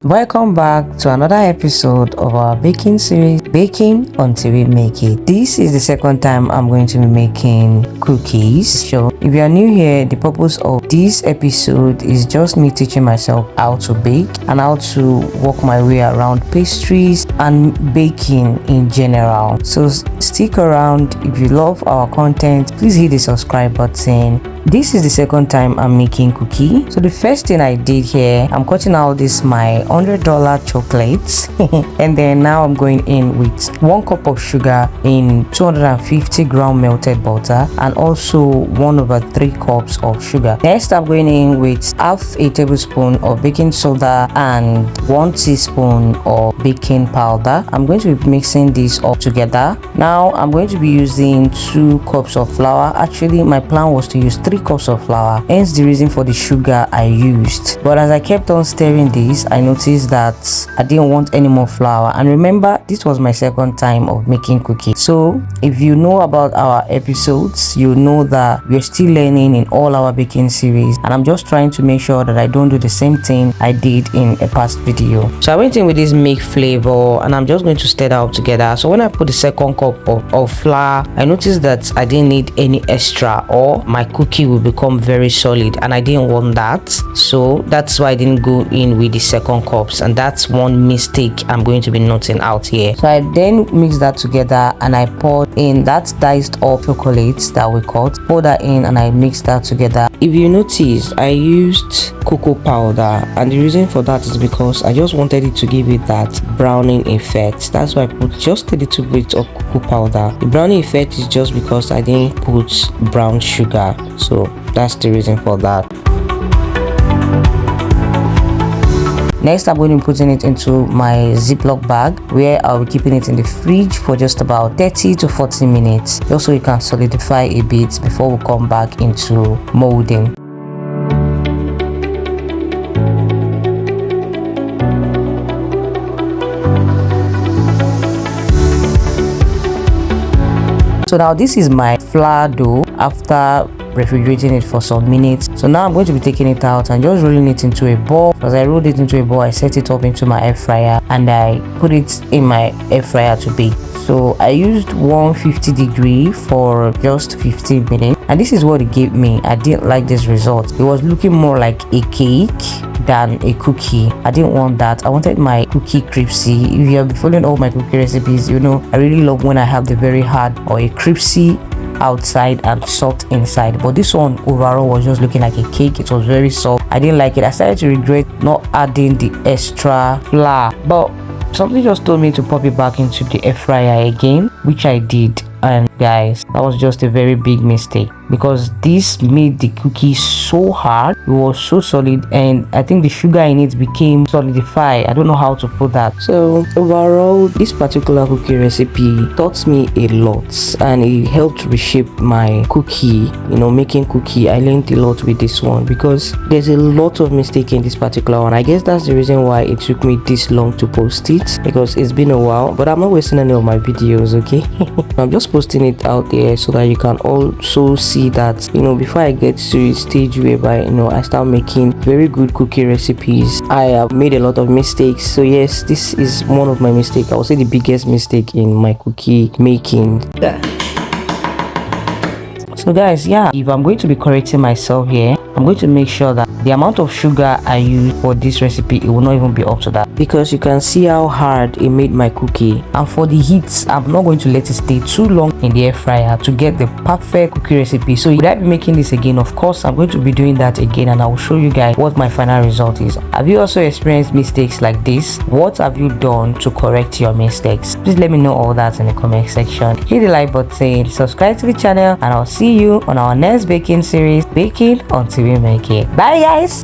Welcome back to another episode of our baking series, Baking Until We Make It. This is the second time I'm going to be making cookies. So if you are new here, the purpose of this episode is just me teaching myself how to bake and how to work my way around pastries and baking in general. So stick around. If you love our content, please hit the subscribe button. This is the second time I'm making cookie. So the first thing I did here, I'm cutting out this my $100 chocolates and then now I'm going in with 1 cup of sugar in 250 gram melted butter and also 1/3 cups of sugar. Next I'm going in with half a tablespoon of baking soda and 1 teaspoon of baking powder. I'm going to be mixing this up together. Now I'm going to be using 2 cups of flour. Actually my plan was to use 3 cups of flour, hence the reason for the sugar I used. But as I kept on stirring this, I noticed that I didn't want any more flour. And remember, this was my second time of making cookies. So if you know about our episodes, you know that we're still learning in all our baking series, and I'm just trying to make sure that I don't do the same thing I did in a past video. So I went in with this milk flavor and I'm just going to stir that up together. So when I put the second cup of flour, I noticed that I didn't need any extra or my cookie will become very solid, and I didn't want that. So that's why I didn't go in with the second cups, and that's one mistake I'm going to be noting out here. So I then mix that together and I poured in that diced up chocolates that we cut, pour that in and I mixed that together. If you notice, I used cocoa powder, and the reason for that is because I just wanted it to give it that browning effect. That's why I put just a little bit of cocoa powder. The browning effect is just because I didn't put brown sugar, so that's the reason for that. Next, I'm going to be putting it into my Ziploc bag where I'll be keeping it in the fridge for just about 30 to 40 minutes, just so it can solidify a bit before we come back into molding. So now this is my flour dough after refrigerating it for some minutes. So now I'm going to be taking it out and just rolling it into a ball. As I rolled it into a ball, I set it up into my air fryer and I put it in my air fryer to bake. So I used 150 degree for just 15 minutes, and this is what it gave me. I didn't like this result. It was looking more like a cake than a cookie. I didn't want that. I wanted my cookie crispy. If you have been following all my cookie recipes, you know I really love when I have the very hard or a crispy outside and soft inside. But this one overall was just looking like a cake. It was very soft. I didn't like it. I started to regret not adding the extra flour, but something just told me to pop it back into the air fryer again, which I did. And guys, that was just a very big mistake because this made the cookie so hard. It was so solid, and I think the sugar in it became solidified. I don't know how to put that. So overall, this particular cookie recipe taught me a lot, and it helped reshape my cookie, making cookie. I learned a lot with this one because there's a lot of mistake in this particular one. I guess that's the reason why it took me this long to post it, because it's been a while, but I'm not wasting any of my videos, okay? I'm just posting it out there so that you can also see that before I get to a stage whereby I start making very good cookie recipes, I have made a lot of mistakes. So yes, this is one of my mistakes. I would say the biggest mistake in my cookie making. So guys, yeah, if I'm going to be correcting myself here, I'm going to make sure that the amount of sugar I use for this recipe, it will not even be up to that, because you can see how hard it made my cookie. And for the heat, I'm not going to let it stay too long in the air fryer to get the perfect cookie recipe. So would I be making this again? Of course I'm going to be doing that again, and I will show you guys what my final result is. Have you also experienced mistakes like this? What have you done to correct your mistakes? Please let me know all that in the comment section. Hit the like button, subscribe to the channel, and I'll see you on our next baking series, Baking Until We Make It. Bye guys.